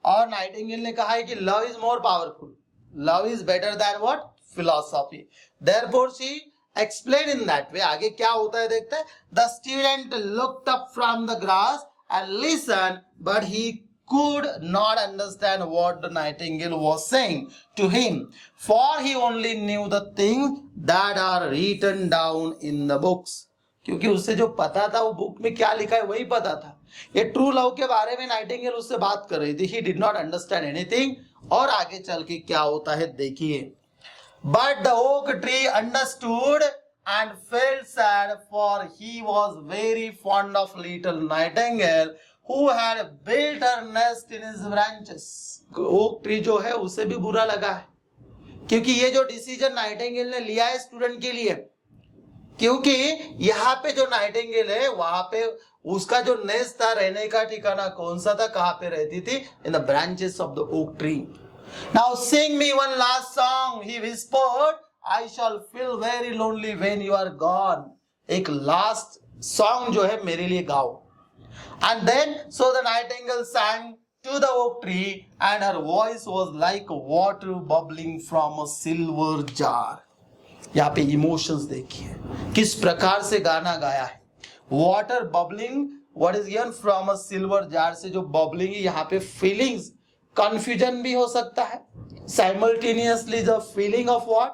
और नाइटिंगेल ने कहा है कि love is more powerful, love is better then what, philosophy. Therefore she explain in that way. आगे क्या होता है देखते हैं. The student looked up from the grass and listen, but he could not understand what the nightingale was saying to him, for he only knew the things that are written down in the books. क्योंकि उससे जो पता था वो book में क्या लिखा है वही पता था. ये ट्रू लव के बारे में नाइटिंगेल उससे बात कर रही थी. he did not understand anything. और आगे चल के क्या होता है देखिए. but the oak tree understood and felt sad, for he was very fond of little nightingale who had built her nest in his branches. Oak tree जो है उसे भी बुरा लगा है, क्योंकि ये जो डिसीजन नाइटिंगेल ने लिया है स्टूडेंट के लिए, क्योंकि यहाँ पे जो नाइटिंगेल है वहां पे उसका जो नेस्ट था, रहने का ठिकाना कौन सा था, कहाँ पे रहती थी, in the branches of the oak tree. Now sing me one last song, he whispered, I shall feel very lonely when you are gone. एक लास्ट सॉन्ग जो है मेरे लिए गाओ. And then so the nightingale sang to the oak tree, and her voice was like water bubbling from a silver jar. यहाँ पे emotions देखिए किस प्रकार से गाना गाया है. Water bubbling, what is given, from a silver jar, से जो बबलिंग है यहाँ पे फीलिंग्स कंफ्यूजन भी हो सकता है, simultaneously the feeling of what,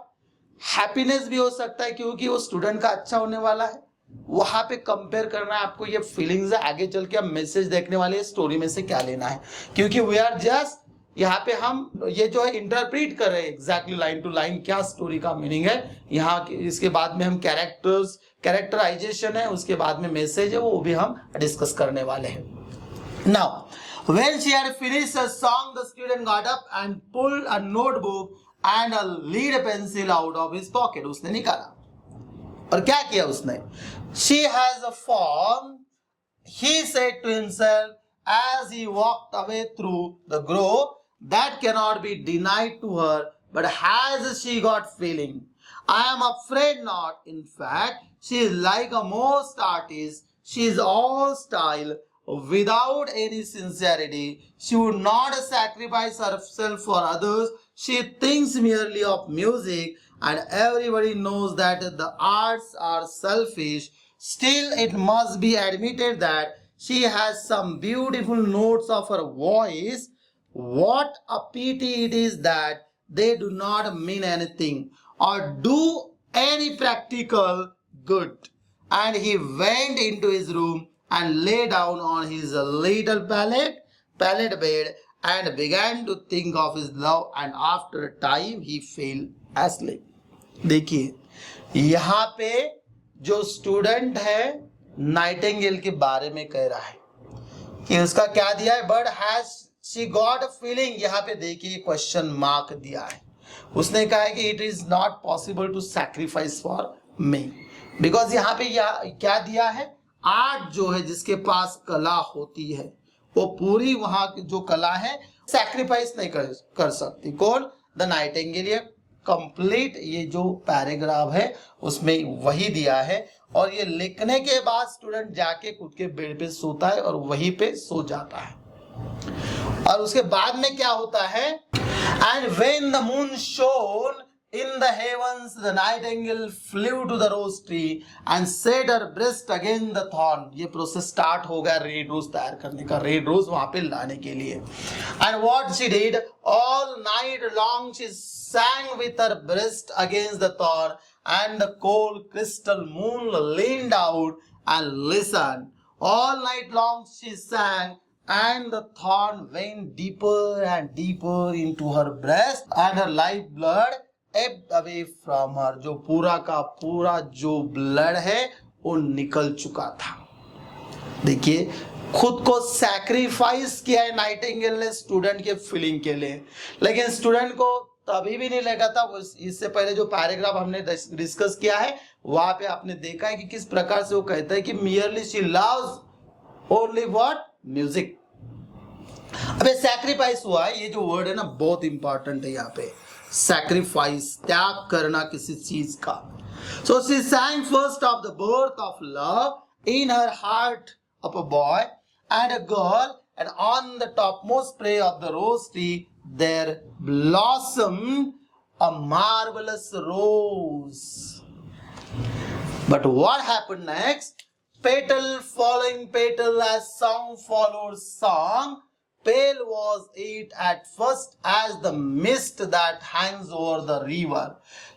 happiness भी हो सकता है क्योंकि वो स्टूडेंट का अच्छा होने वाला है। वहां पे कंपेयर करना है आपको, ये फीलिंग्स है, आगे चल के हम मैसेज देखने वाले स्टोरी में से क्या लेना है, क्योंकि वी आर जस्ट यहाँ पे हम ये जो है इंटरप्रेट कर रहे हैं एग्जैक्टली लाइन टू लाइन क्या स्टोरी का मीनिंग है यहाँ। इसके बाद में हम कैरेक्टराइजेशन है, उसके बाद में मैसेज है, वो भी हम डिस्कस करने वाले हैं। Now when she had finished her song, the student got up and pulled a notebook and a lead pencil out of his pocket. उसने निकाला और क्या किया उसने? She has a form, he said to himself as he walked away through the grove, that cannot be denied to her, but has she got feeling? I am afraid not. In fact, she is like a most artist. She is all style. Without any sincerity, she would not sacrifice herself for others. She thinks merely of music, and everybody knows that the arts are selfish. Still, it must be admitted that she has some beautiful notes of her voice. What a pity it is that they do not mean anything or do any practical good. And he went into his room and lay down on his little pallet bed and began to think of his love, and after a time he fell asleep. देखिए यहाँ पे जो student है Nightingale के बारे में कह रहा है कि उसका क्या दिया है, but has she got a feeling. यहाँ पे देखिए क्वेश्चन मार्क दिया है, उसने कहा है कि it is not possible to sacrifice for me, because यहाँ पे क्या दिया है, आर्ट जो है जिसके पास कला होती है वो पूरी वहां की जो कला है सैक्रिफाइस नहीं कर सकती। कौन? The Nightingale. ये कंप्लीट ये जो पैराग्राफ है उसमें वही दिया है, और ये लिखने के बाद स्टूडेंट जाके खुद के बेड पे सोता है और वहीं पे सो जाता है। और उसके बाद में क्या होता है, and when the moon shown in the heavens, the nightingale flew to the rose tree and set her breast against the thorn. ये प्रोसेस स्टार्ट हो गया रेड रोज तैयार करने का, रेड रोज वहां पे लाने के लिए। And what she did all night long, she sang with her breast against the thorn, and the cold crystal moon leaned out and listened. All night long she sang, and the thorn went deeper and deeper into her breast, and her life blood ebbed away from her. जो पूरा का पूरा जो blood है वो निकल चुका था। देखिए खुद को सैक्रिफाइस किया है नाइटिंगेल ने स्टूडेंट के फीलिंग के लिए, लेकिन स्टूडेंट को तभी भी नहीं लगा था। इससे पहले जो पैराग्राफ हमने डिस्कस किया है वहां पे आपने देखा है कि किस प्रकार से वो कहता है कि merely she loves only what, music. अबे सैक्रिफाइस हुआ है, ये जो वर्ड है ना बहुत इंपॉर्टेंट है यहाँ पे, सैक्रिफाइस, त्याग करना किसी चीज का। So she sang first of the birth of love in her heart of a boy and a girl, and on the topmost spray of the rose tree there blossomed a marvelous rose. But what happened next? Petal following petal as song followed song. Pale was it at first as the mist that hangs over the river,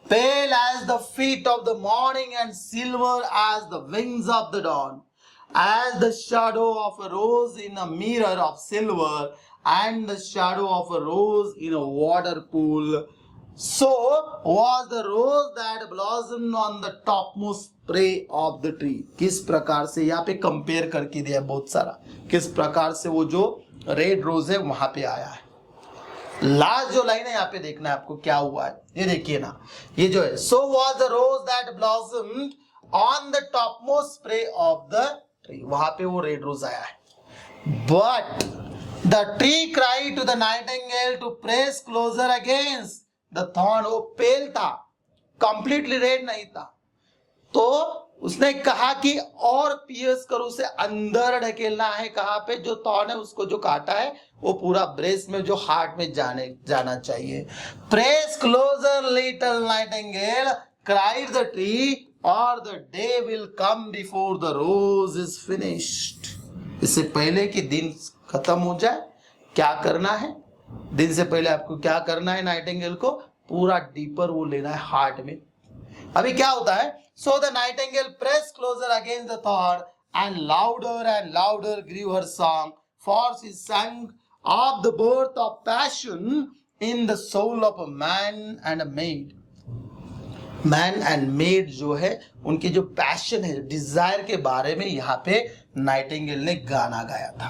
pale as the feet of the morning and silver as the wings of the dawn, as the shadow of a rose in a mirror of silver and the shadow of a rose in a water pool. So was the rose that blossomed on the topmost spray of the tree. किस प्रकार से यहाँ पे compare करके दिया बहुत सारा, किस प्रकार से वो जो रेड रोज है वहां पे आया है। लास्ट जो लाइन है यहाँ पे देखना है आपको क्या हुआ है, ये देखिए ना, ये जो है so was the rose that blossomed on the topmost spray of the tree, वहां पे वो रेड रोज आया है। But the tree cried to the nightingale to press closer against the thorn, वो पेल था, कंप्लीटली रेड नहीं था, तो उसने कहा कि और पियर्स कर उसे अंदर ढकेलना है, कहां पे, जो थॉर्न है उसको जो काटा है वो पूरा ब्रेस्ट में जो हार्ट में जाना चाहिए। Press closer little nightingale cried the tree, और the day will come before the rose is finished. इससे पहले कि दिन खत्म हो जाए क्या करना है, दिन से पहले आपको क्या करना है, नाइटिंगेल को पूरा डीपर वो लेना है हार्ट में। अभी क्या होता है, so the nightingale press closer against the thought and louder grieve her song, for she sang of the birth of passion in the soul of a man and a maid। Man and made जो है उनके जो passion है, Dzire के बारे में यहाँ पे नाइटिंगेल ने गाना गाया था।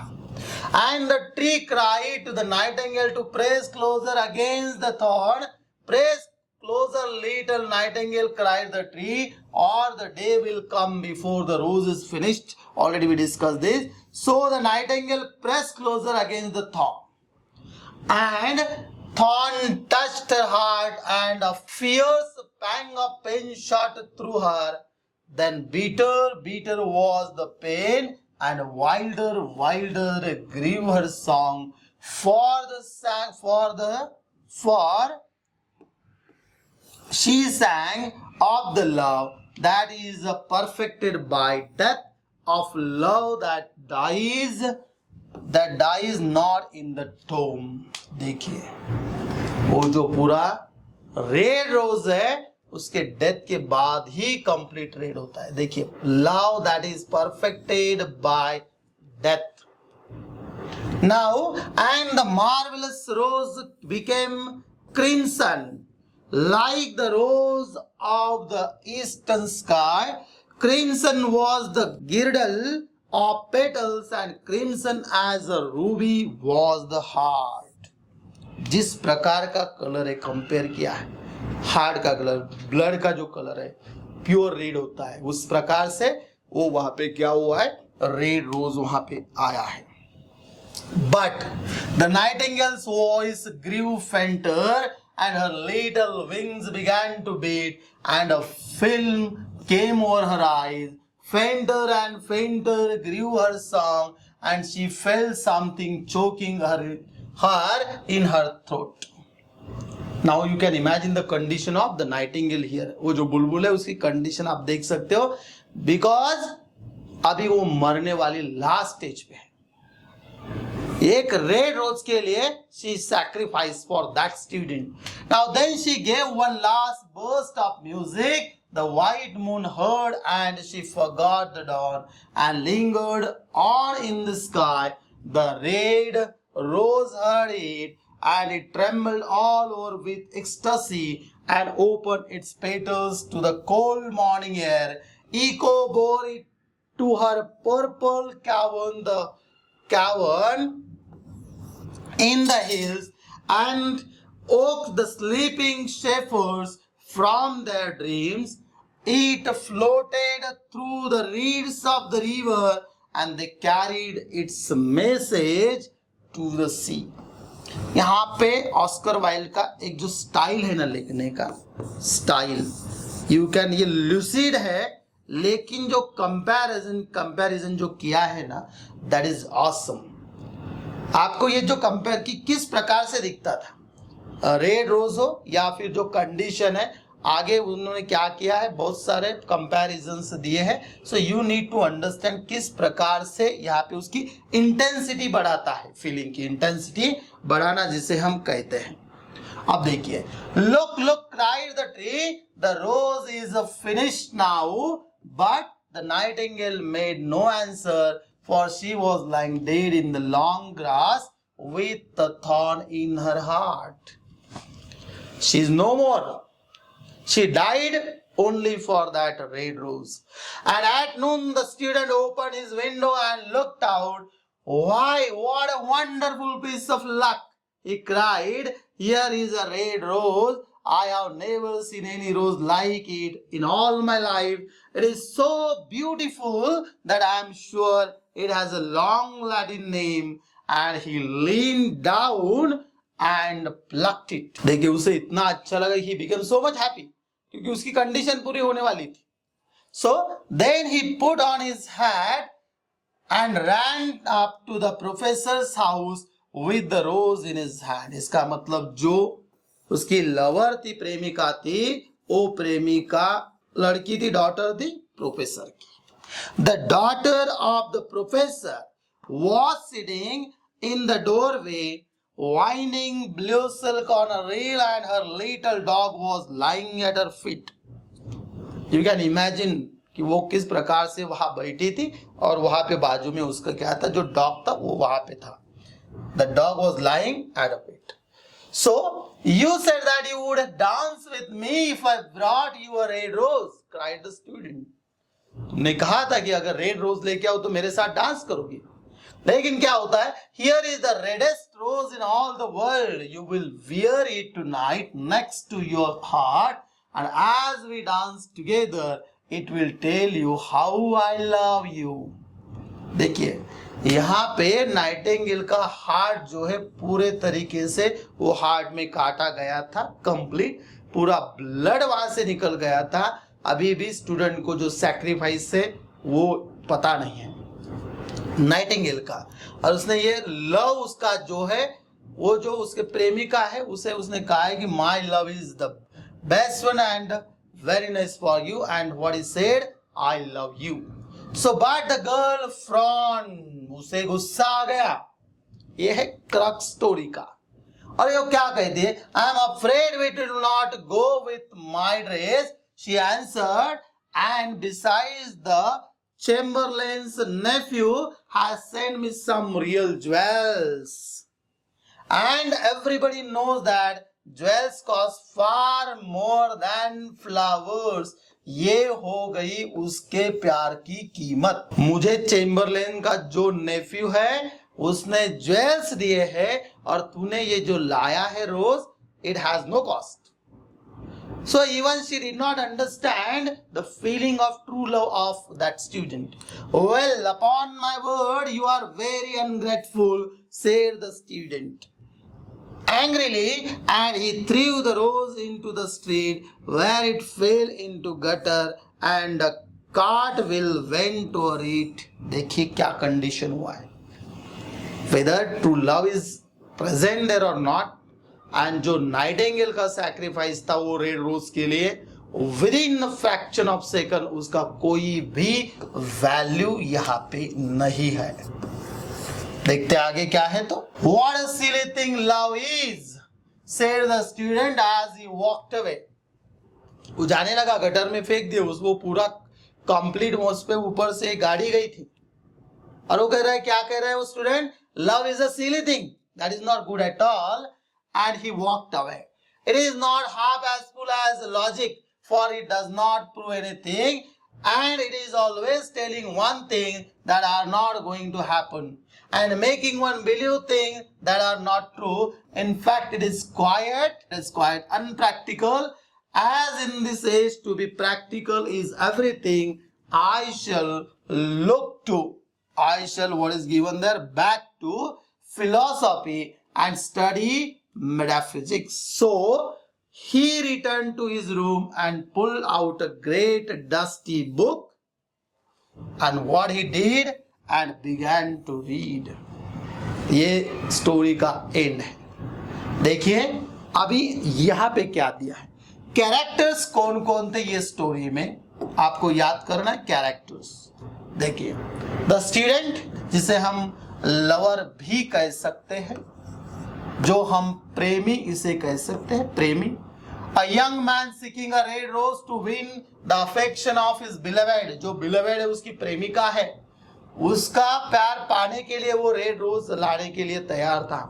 And the tree cried to the nightingale to press closer against the thorn, press closer little nightingale cried the tree, और the day will come before the rose is finished. Already we discuss this. So the nightingale press closer against the thorn and thorn touched her heart, and a fierce pang of pain shot through her. Then bitter was the pain, and wilder grew her song. For she sang of the love that is perfected by death, of love that dies not in the tomb। देखिए वो जो पूरा red rose है उसके death के बाद ही complete red होता है। देखिए, love that is perfected by death. Now and the marvellous rose became crimson like the rose of the eastern sky. Crimson was the girdle of petals, and crimson as a ruby was the heart। जिस प्रकार का colour है compare किया है, heart का colour, blood का जो colour है प्योर रेड होता है, उस प्रकार से वो वहां पे क्या हुआ है, रेड रोज वहां पे आया है। But the nightingales voice grew fainter, and her little wings began to beat, and a film came over her eyes. Fainter and fainter grew her song, and she felt something choking her in her throat। Now you can imagine the condition of the nightingale here। वो जो बुलबुल है उसकी condition आप देख सकते हो, because अभी वो मरने वाली लास्ट स्टेज पे है। एक रेड रोज के लिए she sacrificed for that student। Now then she gave one last burst of music, the white moon heard, and she forgot the dawn and lingered on in the sky। The red rose heard it, and it trembled all over with ecstasy and opened its petals to the cold morning air। Echo bore it to her purple cavern, the cavern in the hills, and woke the sleeping shepherds from their dreams। It floated through the reeds of the river, and they carried its message to the sea। यहाँ पे Oscar Wilde का एक जो style है ना, लिखने का style, you can, ये लूसिड है, लेकिन जो कंपैरिजन जो किया है ना, दैट इज ऑसम। आपको ये जो कंपेयर की किस प्रकार से दिखता था, रेड रोज हो या फिर जो कंडीशन है, आगे उन्होंने क्या किया है, बहुत सारे कंपैरिजन्स दिए हैं। So you need to understand किस प्रकार से यहाँ पे उसकी इंटेंसिटी बढ़ाता है, फीलिंग की इंटेंसिटी बढ़ाना जिसे हम कहते हैं। अब देखिए, look look cried the tree, the rose is finished now, but the nightingale made no answer, for she was lying dead in the long grass with the thorn in her heart। She is no more, she died only for that red rose। And at noon the student opened his window and looked out। Why, what a wonderful piece of luck, he cried, here is a red rose, I have never seen any rose like it in all my life। It is so beautiful that I am sure it has a long Latin name। And he leaned down and plucked it। देखिए, उसे इतना अच्छा लगा, he became so much happy, क्योंकि उसकी condition पूरी होने वाली थी। So then he put on his hat and ran up to the professor's house with the rose in his hand। इसका मतलब जो उसकी लवर थी, प्रेमिका थी, वो प्रेमिका लड़की थी, डॉटर थी प्रोफेसर की। The daughter of the professor was sitting in the doorway winding blue silk on a reel and her little dog was lying at her feet. You can imagine कि वो किस प्रकार से वहां बैठी थी और वहां पे बाजू में उसका क्या था, जो डॉग था वो वहां पे था. The dog was lying at her feet. So you said that you would dance with me if I brought you a red rose, cried the student. तुमने कहा था कि अगर रेड रोज लेके आओ तो मेरे साथ डांस करोगी. लेकिन क्या होता है, here is the reddest rose in all the world. You will wear it tonight next to your heart, and as we dance together, it will tell you how I love you. देखिए यहाँ पे Nightingale का heart जो है पूरे तरीके से वो हार्ट में काटा गया था, कंप्लीट पूरा ब्लड वहां से निकल गया था. अभी भी स्टूडेंट को जो सैक्रिफाइस है वो पता नहीं है नाइटिंगेल का, और उसने ये लव उसका जो है वो जो उसके प्रेमिका है उसे उसने कहा है कि my love is the best one and very nice for you, and what is said, I love you. So but the girl frown, उसे गुस्सा आ गया. ये है क्रक्स स्टोरी का. और ये क्या कहती है, I am afraid we will not go with my dress, she answered, and besides the Chamberlain's nephew has sent me some real jewels, and everybody knows that jewels cost far more than flowers. ये हो गई उसके प्यार की कीमत. मुझे Chamberlain का जो नेफ्यू है उसने ज्वेल्स दिए हैं और तूने ये जो लाया है rose, it has no cost. So even she did not understand the feeling of true love of that student. Well, upon my word, you are very ungrateful, said the student angrily, and he threw the rose into the street, where it fell into gutter, and a cartwheel went over it. देखिए क्या condition हुआ है, whether true love is present there or not. And जो Nightingale का sacrifice था वो red रोज के लिए, with in fraction of second उसका कोई भी वैल्यू यहाँ पे नहीं है. देखते आगे क्या है. तो what a silly thing love is, said the student as he walked away. वो जाने लगा, गटर में फेंक दिया उसको, पूरा कंप्लीट उस पे ऊपर से गाड़ी गई थी. और वो कह रहा है, क्या कह रहा है वो student, love is a silly thing, that is not good at all. And he walked away. It is not half as full as logic, for it does not prove anything, and it is always telling one thing that are not going to happen, and making one believe things that are not true. In fact, it is quite unpractical, as in this age to be practical is everything. I shall look to, what is given there, back to philosophy and study metaphysics. So he returned to his room and pulled out a great dusty book, and what he did and began to read. ये story का and है. देखिए अभी यहाँ पे क्या दिया है, कैरेक्टर्स कौन कौन थे ये स्टोरी में आपको याद करना है. कैरेक्टर्स देखिए, द स्टूडेंट जिसे हम लवर भी कह सकते हैं, जो हम प्रेमी इसे कह सकते हैं, प्रेमी. A young man seeking a red rose to win the affection of his beloved, जो बिलवेड है उसकी प्रेमिका है, उसका प्यार पाने के लिए वो रेड रोज लाने के लिए तैयार था.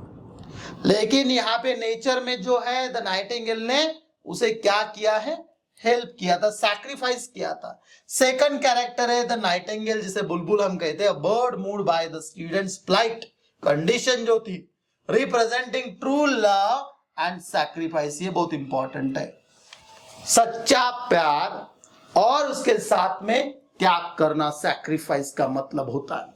लेकिन यहाँ पे नेचर में जो है द नाइटिंगेल ने उसे क्या किया है, हेल्प किया था, सैक्रिफाइस किया था. सेकंड कैरेक्टर है द नाइटिंगेल, जिसे बुलबुल हम कहते हैं, bird moved by the student's plight, condition जो थी, representing true love and sacrifice. ये बहुत इंपॉर्टेंट है, सच्चा प्यार और उसके साथ में त्याग करना, सैक्रिफाइस का मतलब होता है.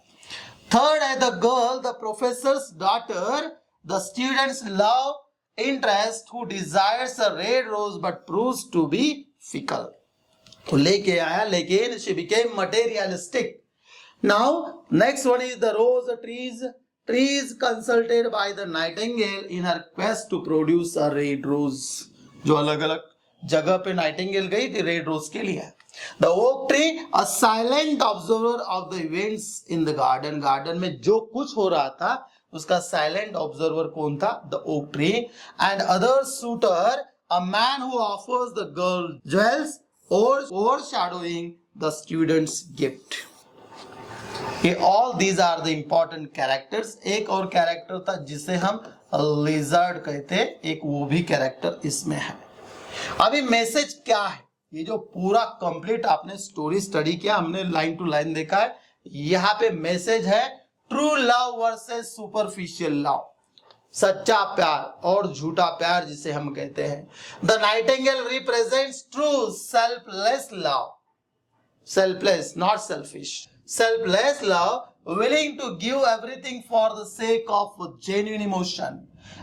थर्ड है the girl, the professor's daughter, the student's love interest who desires a red rose but proves to be fickle. तो लेके आया लेकिन she became materialistic. Now next one is the rose trees. Trees consulted by the nightingale in her quest to produce a red rose. जो अलग अलग जगह पे Nightingale गई थी रेड रोज के लिए. The oak tree, a silent observer of the events in the garden. Garden में जो कुछ हो रहा था उसका साइलेंट ऑब्जर्वर कौन था? The oak tree. And other sweater, a man who offers the girl jewels overshadowing the student's gift. ये all these are the important characters. एक और कैरेक्टर था जिसे हम लिजर्ड कहते, एक वो भी कैरेक्टर इसमें है. अभी मैसेज क्या है? ये जो पूरा कंप्लीट आपने स्टोरी स्टडी किया, हमने लाइन टू लाइन देखा है. यहाँ पे मैसेज है true love versus superficial love, सच्चा प्यार और झूठा प्यार जिसे हम कहते हैं. The Nightingale represents true selfless love, selfless not selfish, selfless love, willing to give everything for the sake of genuine emotion.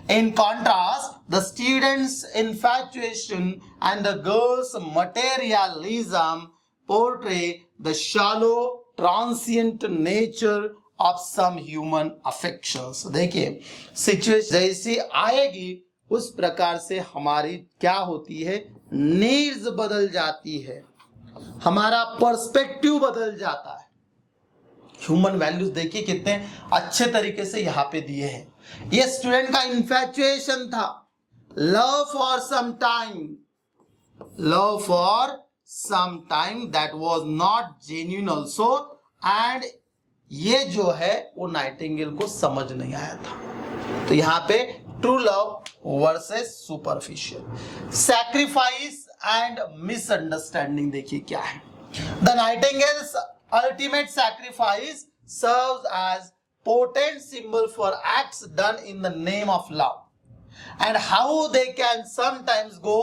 In contrast, the student's infatuation and the girl's materialism portray the shallow, transient nature of some human affections. देखिए situation जैसी आएगी उस प्रकार से हमारी क्या होती है, नीड्स बदल जाती है, हमारा पर्सपेक्टिव बदल जाता है. ह्यूमन वैल्यूज देखिए कितने अच्छे तरीके से यहाँ पे दिए हैं. ये स्टूडेंट का इन्फैचुएशन था, love for some time, love for some time that was not genuine also. And ये जो है वो नाइटिंगेल को समझ नहीं आया था. तो यहाँ पे true love versus superficial. Sacrifice and misunderstanding देखिए क्या है. The nightingales ultimate sacrifice serves as potent symbol for acts done in the name of love and how they can sometimes go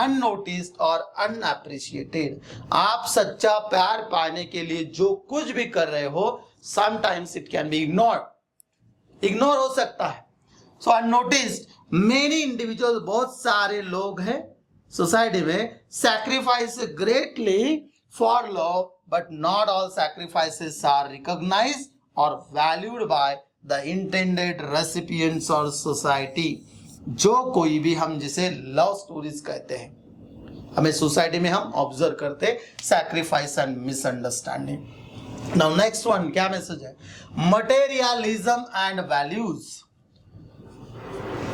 unnoticed or unappreciated. आप सच्चा प्यार पाने के लिए जो कुछ भी कर रहे हो, sometimes it can be ignored, ignore हो सकता है. So unnoticed, many individuals, बहुत सारे लोग हैं सोसाइटी में, sacrifice greatly for love, but not all sacrifices are recognized or valued by the intended recipients or society. जो कोई भी हम जिसे लव स्टोरीज कहते हैं, हमें सोसाइटी में हम ऑब्जर्व करते sacrifice and misunderstanding. Now next one क्या मैसेज है? Materialism and values.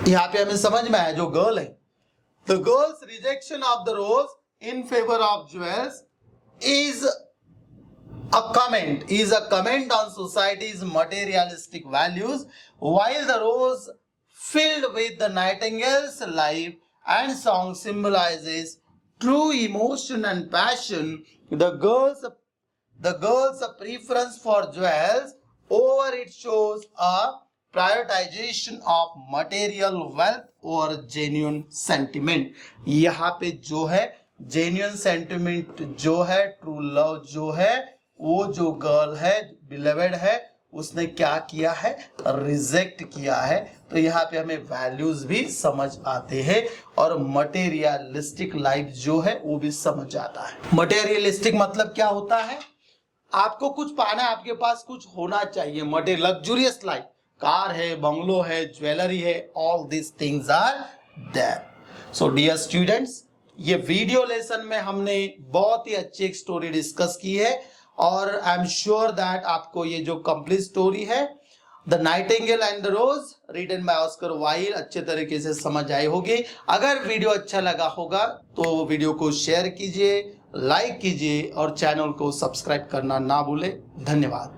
यहाँ पे हमें समझ में आया जो गर्ल है, the girl's rejection of the rose in favour of jewels is a comment on society's materialistic values, while the rose filled with the nightingale's life and song symbolizes true emotion and passion. The girl's preference for jewels over it shows a prioritization of material wealth over genuine sentiment. यहाँ पे जो है genuine sentiment जो है, true love जो है, वो जो गर्ल है, बिलेवेड है, उसने क्या किया है? रिजेक्ट किया है. तो यहाँ पे हमें वैल्यूज भी समझ आते हैं और मटेरियलिस्टिक लाइफ जो है वो भी समझ आता है. मटेरियलिस्टिक मतलब क्या होता है? आपको कुछ पाना है, आपके पास कुछ होना चाहिए. मटेरियल लग्जूरियस लाइफ, कार है, बंगलो है, ज्वेलरी है, all this things are there. So dear students, ये वीडियो लेसन में हमने बहुत ही अच्छी एक स्टोरी डिस्कस की है और आई एम श्योर दैट आपको ये जो कंप्लीट स्टोरी है the nightingale and the rose written by Oscar Wilde अच्छे तरीके से समझ आई होगी. अगर वीडियो अच्छा लगा होगा तो वीडियो को शेयर कीजिए, लाइक कीजिए और चैनल को सब्सक्राइब करना ना भूले. धन्यवाद.